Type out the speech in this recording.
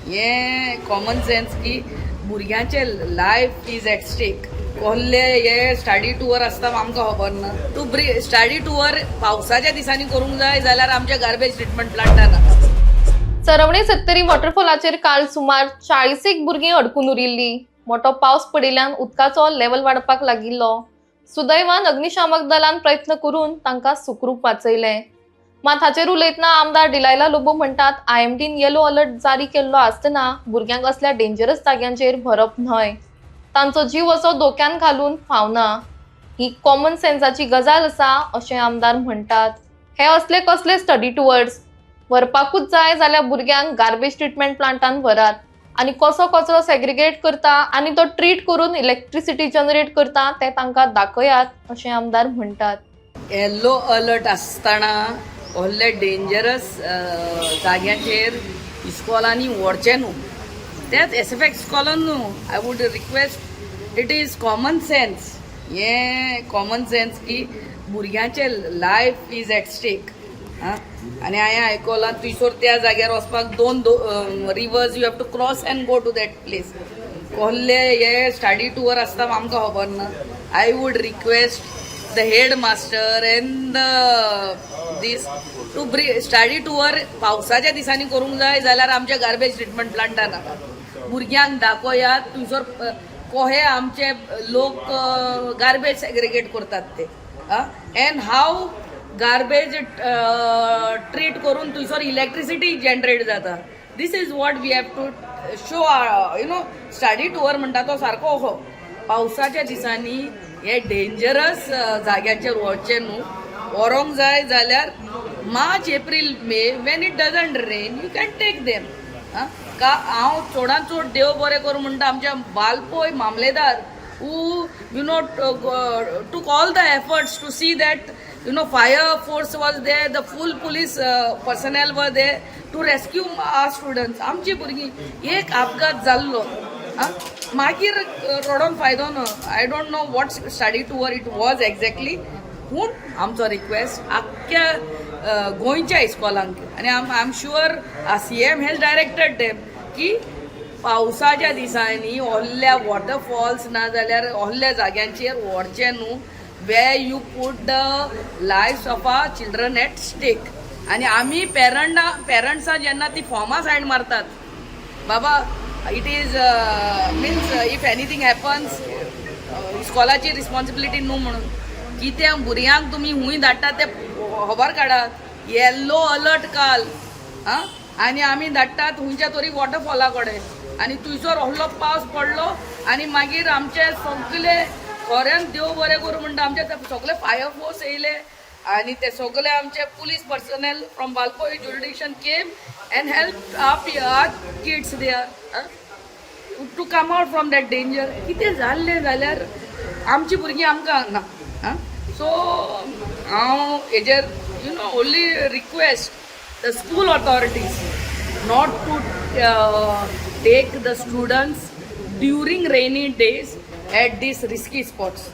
हे common sense की भुरग्यांचे लायफ इज एट स्टेक. कहले हे स्टडी टूर आसता आमकां खबर ना. टू स्टडी टूर पावसाच्या दिसांनी करूंक जाय जाल्यार आमच्या गार्बेज ट्रिटमेंट प्लांटान. सरवणे सत्तरी वॉटरफॉलाचेर काल सुमार 40 भुरगीं अडकून उरिल्ली. मोठो पावस पडिल्ल्यान उदकाचो लेवल वाडपाक लागिल्लो. सुदैवान अग्निशामक दलान प्रयत्न करून तांकां सुखरूप वाचयले. मात हाचेर उलयतना आमदार डिलायला लोबो म्हणटात, IMDन येलो अलर्ट जारी केल्लो आसतना भुरग्यांक असल्या डेंजरस जाग्यांचेर भरप न्हय. तांचो जीव असो धोक्यान घालून फावना. ही कॉमन सेन्साची गजाल आसा अशें आमदार म्हणटात. हे असले कसले स्टडी टुवर्ड्स व्हरपाकूच जाय जाल्यार भुरग्यांक गार्बेज ट्रिटमेंट प्लांटान व्हरात आनी कसो कचरो सेग्रिगेट करता आनी तो ट्रीट करून इलेक्ट्रिसिटी जनरेट करता ते तांकां दाखयात अशें आमदार म्हणटात. येल्लो अलर्ट आसतना व्हडले डेंजरस जाग्यांचेर इस्कॉलांनी व्हरचें न्हू. तेच SFX इस्कॉलान न्हू. I would request, it is common sense. हे कॉमन सेन्स की भुरग्यांचे लायफ इज एट स्टेक. आनी हांवें आयकलां थंयसर त्या जाग्यार वचपाक दोन rivers you have to cross and go to that place. कहले हे स्टडी टूर आसता आमकां खबर ना. I would request the headmaster and this to study tour पावसाच्या दिसांनी करूंक जाय जाल्यार आमच्या गार्बेज ट्रिटमेंट प्लांटान भुरग्यांक दाखयात थंयसर कहे आमचे लोक गार्बेज सेग्रिगेट करतात ते एंड हाव गार्बेज ट्रीट करून थंयसर इलेक्ट्रिसिटी जनरेट जाता. This is what we have to show. Study tour म्हणटा तो सारको असो पावसाच्या दिसांनी हे डेंजरस जाग्याचेर वचचें न्हू. व्हरोंक जाय जाल्यार March April May when it doesn't rain you can take them. हांव चडांत चड देव बरें करूं म्हणटा आमच्या वालपय मामलेदार who took all the efforts to see that fire force was there, the full police personnel were there to rescue our students. आमची भुरगीं एक अपघात जाल्लो मागीर रडोन फायदो ना. I don't know what study tour it was exactly. पूण आमचो रिक्वेस्ट आख्ख्या गोंयच्या इस्कॉलांक आनी I am sure CM has directed them की पावसाच्या दिसांनी व्हडल्या वॉटरफॉल्स ना जाल्यार व्हडल्या जाग्यांचेर व्हरचें न्हू way you put the lifes of our children at stake. आनी आमी पेरंट्सां जेन्ना ती फॉर्मां सायन मारतात बाबा it is means if anything happens इस्कॉलाची रिस्पॉन्सिबिलिटी न्हू म्हणून कितें भुरग्यांक तुमी हूंय धाडटात ते खबर काडात. येल्लो अलर्ट काल आनी आमी धाडटात हुंयच्या तरी वॉटरफॉला कडेन आनी थंयसर व्हडलो पावस पडलो आनी मागीर आमचे सगळे खऱ्यान देव बरें करूं म्हणटा आमचे सगळे फायर फोर्स येयले आनी ते सगळे आमचे police personnel from Valpoi jurisdiction came and help our kids there to come out from that danger. कितें जाल्लें जाल्यार आमची भुरगीं आमकां हांगा. सो हांव हेजेर only request the school authorities not to take the students during rainy days at these risky spots.